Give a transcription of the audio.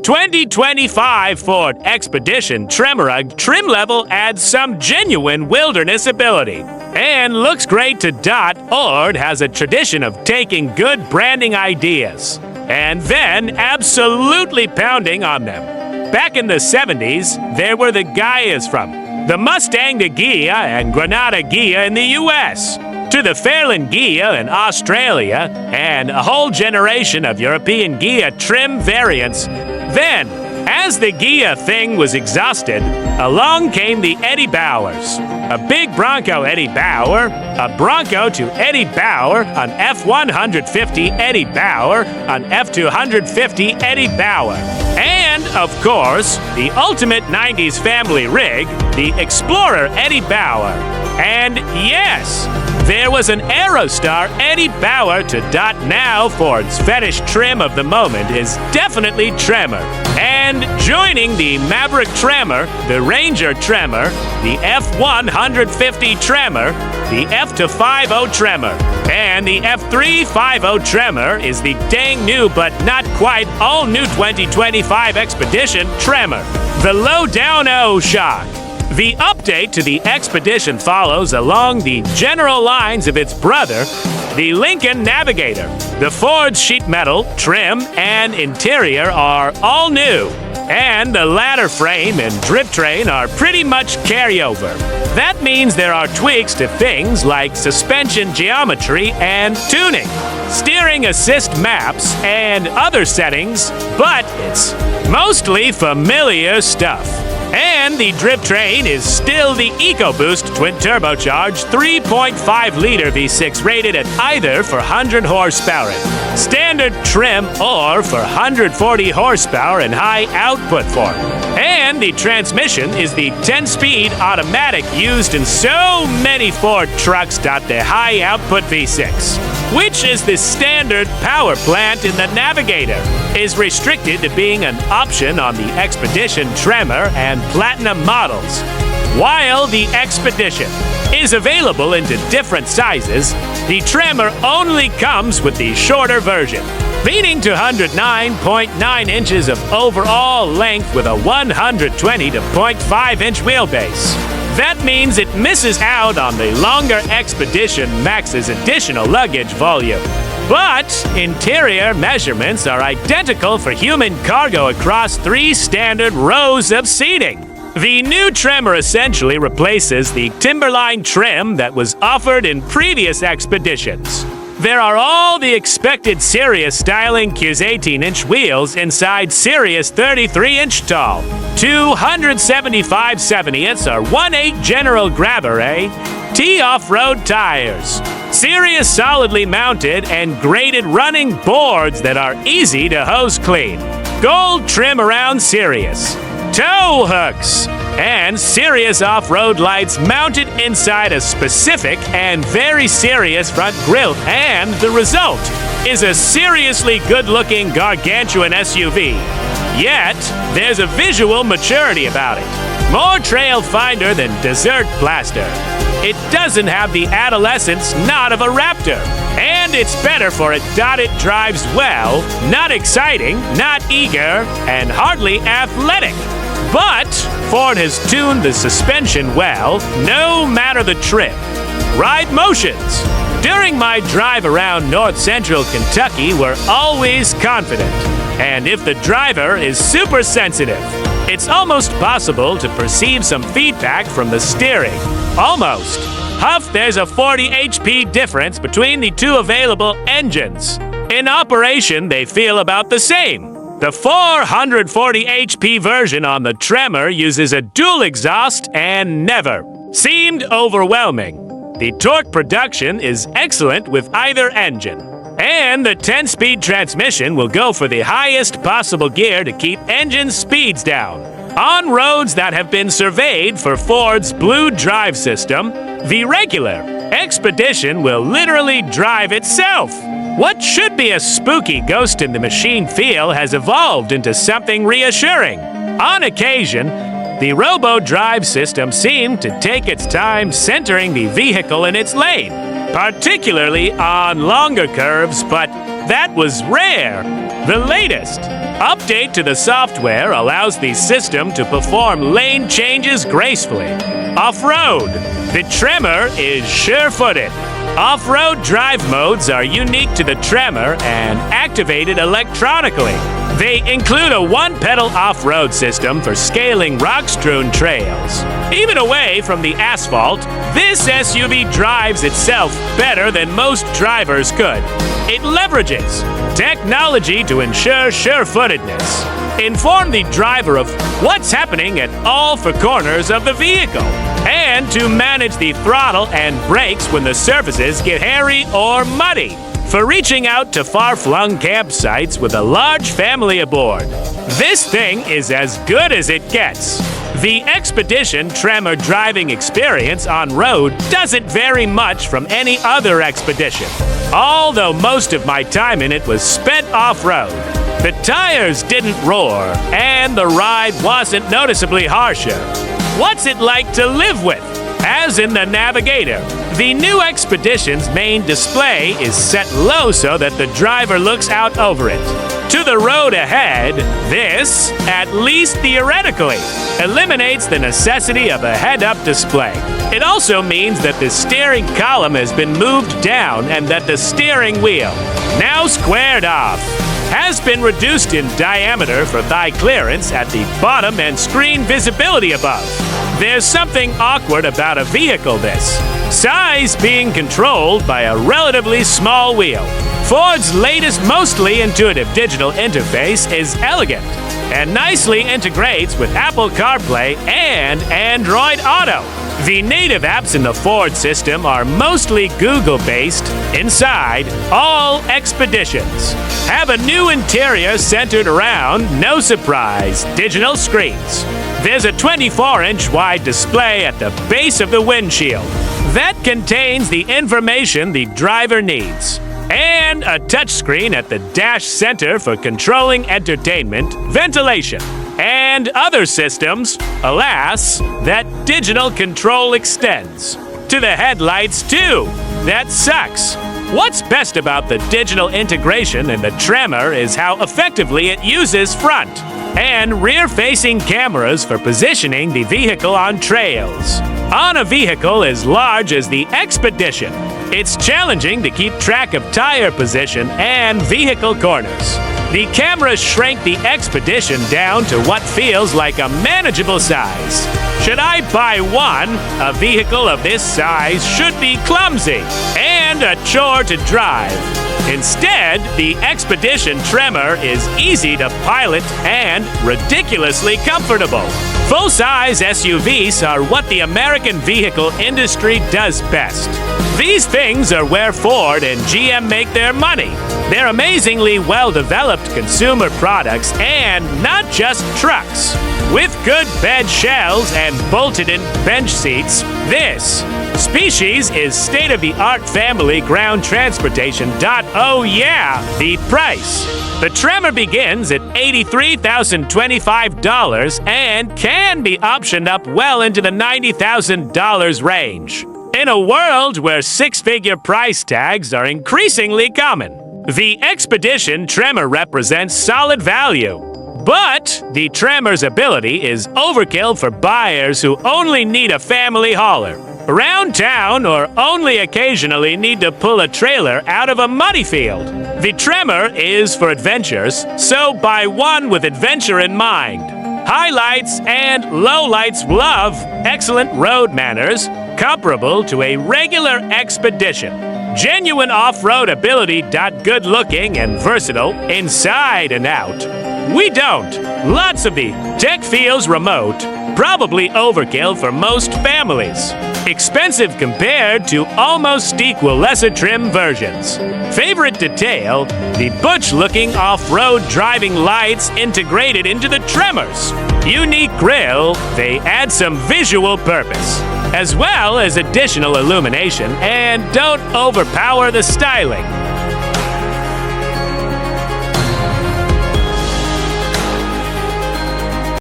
2025 Ford Expedition Tremor trim level adds some genuine wilderness ability and looks great to dot. Ford has a tradition of taking good branding ideas and then absolutely pounding on them. Back in the 70s, there were the Ghias from the Mustang to Ghia and Granada Ghia in the US, to the Fairlane Ghia in Australia, and a whole generation of European Ghia trim variants. Then, as the Ghia thing was exhausted, along came the Eddie Bauers. A big Bronco Eddie Bauer, a Bronco to Eddie Bauer, an F-150 Eddie Bauer, an F-250 Eddie Bauer, and, of course, the ultimate 90s family rig, the Explorer Eddie Bauer. And yes, there was an Aerostar Eddie Bauer to dot. Now Ford's fetish trim of the moment is definitely Tremor. And joining the Maverick Tremor, the Ranger Tremor, the F-150 Tremor, the F-250 Tremor, and the F-350 Tremor is the dang new but not quite all-new 2025 Expedition Tremor, the low-down-o shock. The update to the Expedition follows along the general lines of its brother, the Lincoln Navigator. The Ford's sheet metal, trim, and interior are all new, and the ladder frame and drivetrain are pretty much carryover. That means there are tweaks to things like suspension geometry and tuning, steering assist maps, and other settings, but it's mostly familiar stuff. And the drivetrain is still the EcoBoost twin-turbocharged 3.5-liter V6 rated at either for 100 horsepower in standard trim or for 140 horsepower in high output form. And the transmission is the 10-speed automatic used in so many Ford trucks. The high output V6, which is the standard power plant in the Navigator, is restricted to being an option on the Expedition Tremor and Platinum models. While the Expedition is available into different sizes, the Tremor only comes with the shorter version, leading to 109.9 inches of overall length with a 120 to 0.5-inch wheelbase. That means it misses out on the longer Expedition Max's additional luggage volume. But interior measurements are identical for human cargo across 3 standard rows of seating. The new Tremor essentially replaces the Timberline trim that was offered in previous Expeditions. There are all the expected Sirius styling Q's 18-inch wheels inside Sirius 33-inch tall, 275/70ths or 1/8 General Grabber T off-road tires, Sirius solidly mounted and graded running boards that are easy to hose clean, gold trim around Sirius, tow hooks, and Sirius off-road lights mounted inside a specific and very serious front grille. And the result is a seriously good-looking gargantuan SUV. Yet, there's a visual maturity about it. More trail finder than dessert plaster. It doesn't have the adolescent snot of a Raptor. And it's better for it. It drives well, not exciting, not eager, and hardly athletic. But Ford has tuned the suspension well, no matter the trip. Ride motions. During my drive around north central Kentucky, we're always confident. And if the driver is super sensitive, it's almost possible to perceive some feedback from the steering. Almost. Huff, there's a 40 HP difference between the 2 available engines. In operation, they feel about the same. The 440 HP version on the Tremor uses a dual exhaust and never seemed overwhelming. The torque production is excellent with either engine. And the 10-speed transmission will go for the highest possible gear to keep engine speeds down. On roads that have been surveyed for Ford's Blue Drive system, the regular Expedition will literally drive itself. What should be a spooky ghost in the machine feel has evolved into something reassuring. On occasion, the robo-drive system seemed to take its time centering the vehicle in its lane, particularly on longer curves, but That was rare. The latest update to the software allows the system to perform lane changes gracefully. Off-road. The Tremor is sure-footed. Off-road drive modes are unique to the Tremor and activated electronically. They include a one-pedal off-road system for scaling rock-strewn trails. Even away from the asphalt, this SUV drives itself better than most drivers could. It leverages technology to ensure sure-footedness. Inform the driver of what's happening at all four corners of the vehicle, and to manage the throttle and brakes when the surfaces get hairy or muddy. For reaching out to far-flung campsites with a large family aboard, this thing is as good as it gets. The Expedition Tremor driving experience on road doesn't vary much from any other Expedition, although most of my time in it was spent off-road. The tires didn't roar, and the ride wasn't noticeably harsher. What's it like to live with? As in the Navigator, the new Expedition's main display is set low so that the driver looks out over it. To the road ahead, this, at least theoretically, eliminates the necessity of a head-up display. It also means that the steering column has been moved down and that the steering wheel, now squared off, has been reduced in diameter for thigh clearance at the bottom and screen visibility above. There's something awkward about a vehicle this size being controlled by a relatively small wheel. Ford's latest mostly intuitive digital interface is elegant and nicely integrates with Apple CarPlay and Android Auto. The native apps in the Ford system are mostly Google-based. Inside, all Expeditions have a new interior centered around, no surprise, digital screens. There's a 24-inch wide display at the base of the windshield that contains the information the driver needs, and a touchscreen at the dash center for controlling entertainment, ventilation, and other systems. Alas, that digital control extends to the headlights too. That sucks. What's best about the digital integration in the Tremor is how effectively it uses front and rear-facing cameras for positioning the vehicle on trails. On a vehicle as large as the Expedition, it's challenging to keep track of tire position and vehicle corners. The cameras shrank the Expedition down to what feels like a manageable size. Should I buy one, a vehicle of this size should be clumsy and a chore to drive. Instead, the Expedition Tremor is easy to pilot and ridiculously comfortable. Full-size SUVs are what the American vehicle industry does best. These things are where Ford and GM make their money. They're amazingly well-developed consumer products and not just trucks. With good bed shells and bolted-in bench seats, this species is state-of-the-art family ground transportation. Oh yeah, the price. The Tremor begins at $83,025 and can be optioned up well into the $90,000 range. In a world where six-figure price tags are increasingly common, the Expedition Tremor represents solid value. But the Tremor's ability is overkill for buyers who only need a family hauler around town or only occasionally need to pull a trailer out of a muddy field. The Tremor is for adventures, so buy one with adventure in mind. Highlights and lowlights love excellent road manners, comparable to a regular Expedition. Genuine off-road ability. Good looking and versatile inside and out. We don't. Lots of the tech feels remote, probably overkill for most families. Expensive compared to almost equal lesser trim versions. Favorite detail, the butch-looking off-road driving lights integrated into the Tremors. Unique grille, they add some visual purpose, as well as additional illumination, and don't overpower the styling.